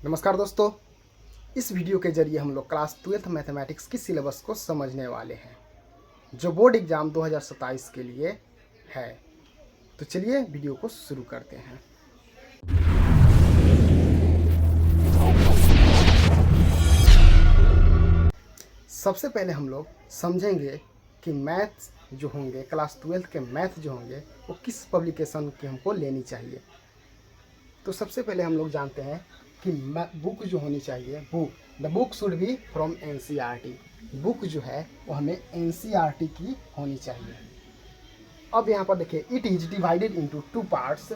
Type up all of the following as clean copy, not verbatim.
नमस्कार दोस्तों, इस वीडियो के जरिए हम लोग क्लास 12th मैथमेटिक्स की सिलेबस को समझने वाले हैं जो बोर्ड एग्ज़ाम 2027 के लिए है। तो चलिए वीडियो को शुरू करते हैं। सबसे पहले हम लोग समझेंगे कि मैथ्स जो होंगे, क्लास 12th के मैथ जो होंगे वो किस पब्लिकेशन की हमको लेनी चाहिए। तो सबसे पहले हम लोग जानते हैं कि बुक जो होनी चाहिए, the book should be from NCERT। Book जो है वो हमें NCERT की होनी चाहिए। अब यहाँ पर देखिए, it is divided into 2 parts.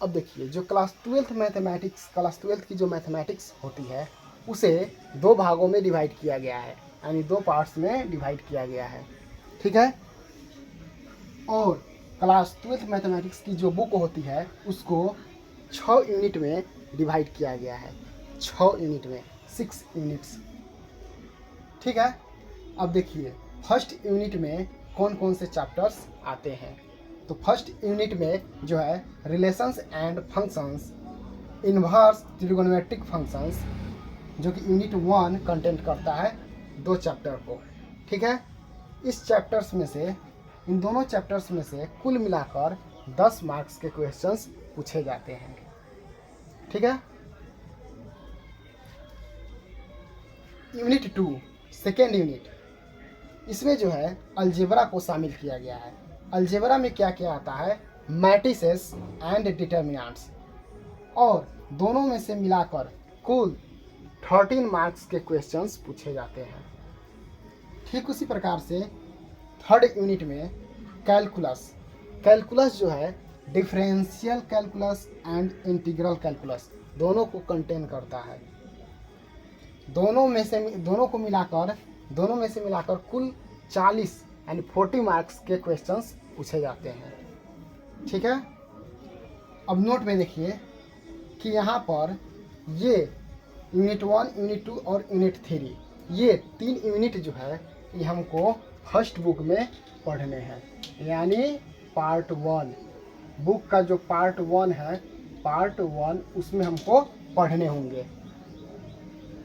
अब देखिए, जो class 12th mathematics, class 12th की जो मैथमेटिक्स होती है उसे 2 भागों में डिवाइड किया गया है, यानी 2 पार्ट्स में डिवाइड किया गया है, ठीक है। और क्लास 12th मैथमेटिक्स की जो बुक होती है उसको 6 यूनिट में डिवाइड किया गया है, 6 यूनिट में, 6 यूनिट्स, ठीक है। अब देखिए, फर्स्ट यूनिट में कौन कौन से चैप्टर्स आते हैं। तो फर्स्ट यूनिट में जो है relations and functions, inverse trigonometric functions, जो कि यूनिट 1 कंटेंट करता है 2 चैप्टर को, ठीक है। इस चैप्टर्स में से, इन दोनों चैप्टर्स में से कुल मिलाकर 10 मार्क्स के क्वेश्चंस पूछे जाते हैं, ठीक है। यूनिट 2, सेकेंड यूनिट, इसमें जो है अलजेब्रा को शामिल किया गया है। अलजेब्रा में क्या क्या आता है, मैट्रिसेस एंड डिटर्मिनेंट्स, और दोनों में से मिलाकर कुल 13 मार्क्स के क्वेश्चंस पूछे जाते हैं। ठीक उसी प्रकार से थर्ड यूनिट में कैलकुलस, कैलकुलस जो है differential calculus and integral calculus दोनों को कंटेन करता है। दोनों में से मिलाकर कुल 40 यानी 40 मार्क्स के क्वेश्चंस पूछे जाते हैं, ठीक है। अब नोट में देखिए कि यहाँ पर ये यूनिट 1, यूनिट 2 और यूनिट 3, ये 3 यूनिट जो है ये हमको फर्स्ट बुक में पढ़ने हैं, यानी पार्ट 1। बुक का जो पार्ट 1 है, पार्ट 1 उसमें हमको पढ़ने होंगे।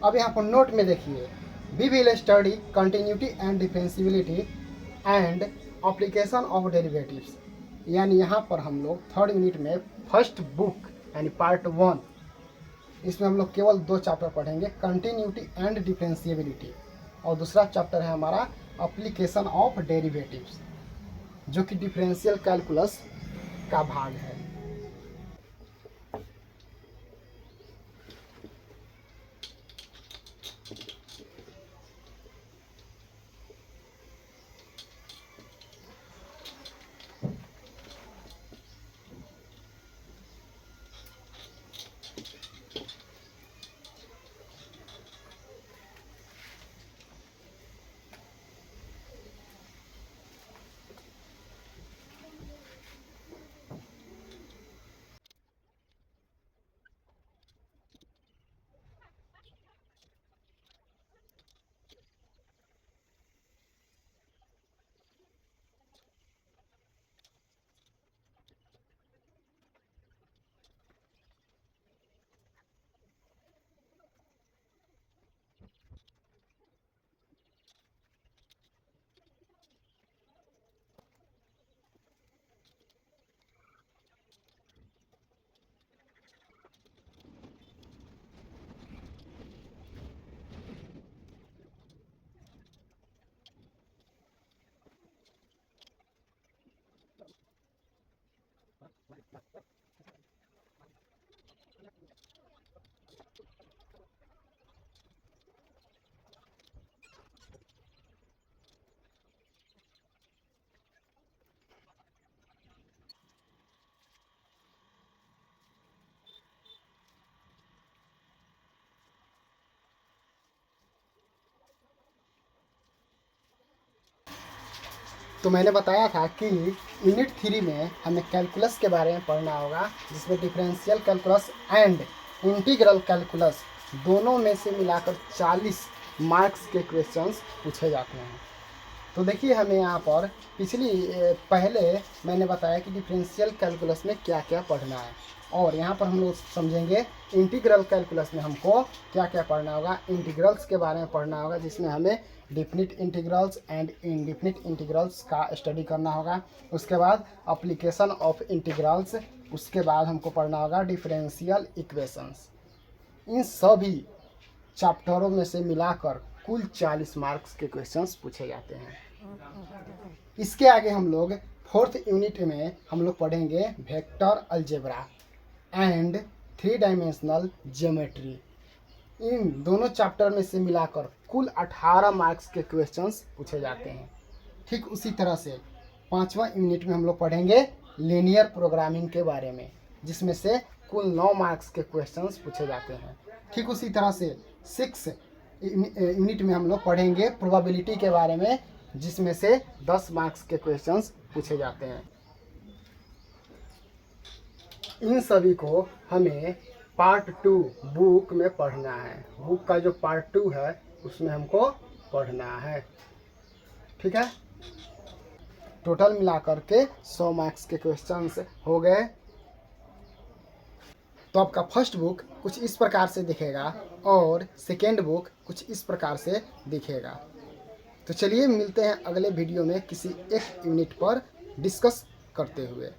अब यहाँ पर नोट में देखिए, we will study continuity and differentiability and application of derivatives, यानी यहाँ पर हम लोग थर्ड यूनिट में फर्स्ट बुक यानी पार्ट 1, इसमें हम लोग केवल 2 चैप्टर पढ़ेंगे, कंटिन्यूटी एंड डिफरेंशियबिलिटी, और दूसरा चैप्टर है हमारा एप्लीकेशन ऑफ डेरिवेटिव्स, जो कि डिफरेंशियल कैलकुलस का भाग है। तो मैंने बताया था कि यूनिट 3 में हमें कैलकुलस के बारे में पढ़ना होगा, जिसमें differential calculus and integral calculus दोनों में से मिलाकर 40 मार्क्स के क्वेश्चंस पूछे जाते हैं। तो देखिए, हमें यहाँ पर पहले मैंने बताया कि डिफरेंशियल कैलकुलस में क्या क्या पढ़ना है, और यहाँ पर हम लोग समझेंगे इंटीग्रल कैलकुलस में हमको क्या क्या पढ़ना होगा। इंटीग्रल्स के बारे में पढ़ना होगा, जिसमें हमें definite integrals and indefinite integrals का स्टडी करना होगा। उसके बाद एप्लीकेशन ऑफ इंटीग्रल्स, उसके बाद हमको पढ़ना होगा डिफरेंशियल इक्वेशंस। इन सभी चैप्टरों में से मिलाकर कुल 40 मार्क्स के क्वेश्चंस पूछे जाते हैं। इसके आगे हम लोग 4th यूनिट में हम लोग पढ़ेंगे vector algebra and 3 dimensional geometry. इन दोनों चैप्टर में से मिलाकर कुल 18 मार्क्स के क्वेश्चंस पूछे जाते हैं। ठीक उसी तरह से 5वां यूनिट में हम लोग पढ़ेंगे लीनियर प्रोग्रामिंग के बारे में, जिसमें से कुल 9 मार्क्स के क्वेश्चंस पूछे जाते हैं। ठीक उसी तरह से 6 यूनिट में हम लोग पढ़ेंगे प्रोबेबिलिटी के बारे में, जिसमें से 10 मार्क्स के क्वेश्चंस पूछे जाते हैं। इन सभी को हमें पार्ट 2 बुक में पढ़ना है। बुक का जो पार्ट 2 है उसमें हमको पढ़ना है। ठीक है, टोटल मिलाकर के 100 मार्क्स के क्वेश्चंस हो गए। तो आपका फर्स्ट बुक कुछ इस प्रकार से दिखेगा और सेकेंड बुक कुछ इस प्रकार से दिखेगा। तो चलिए मिलते हैं अगले वीडियो में किसी एक यूनिट पर डिस्कस करते हुए।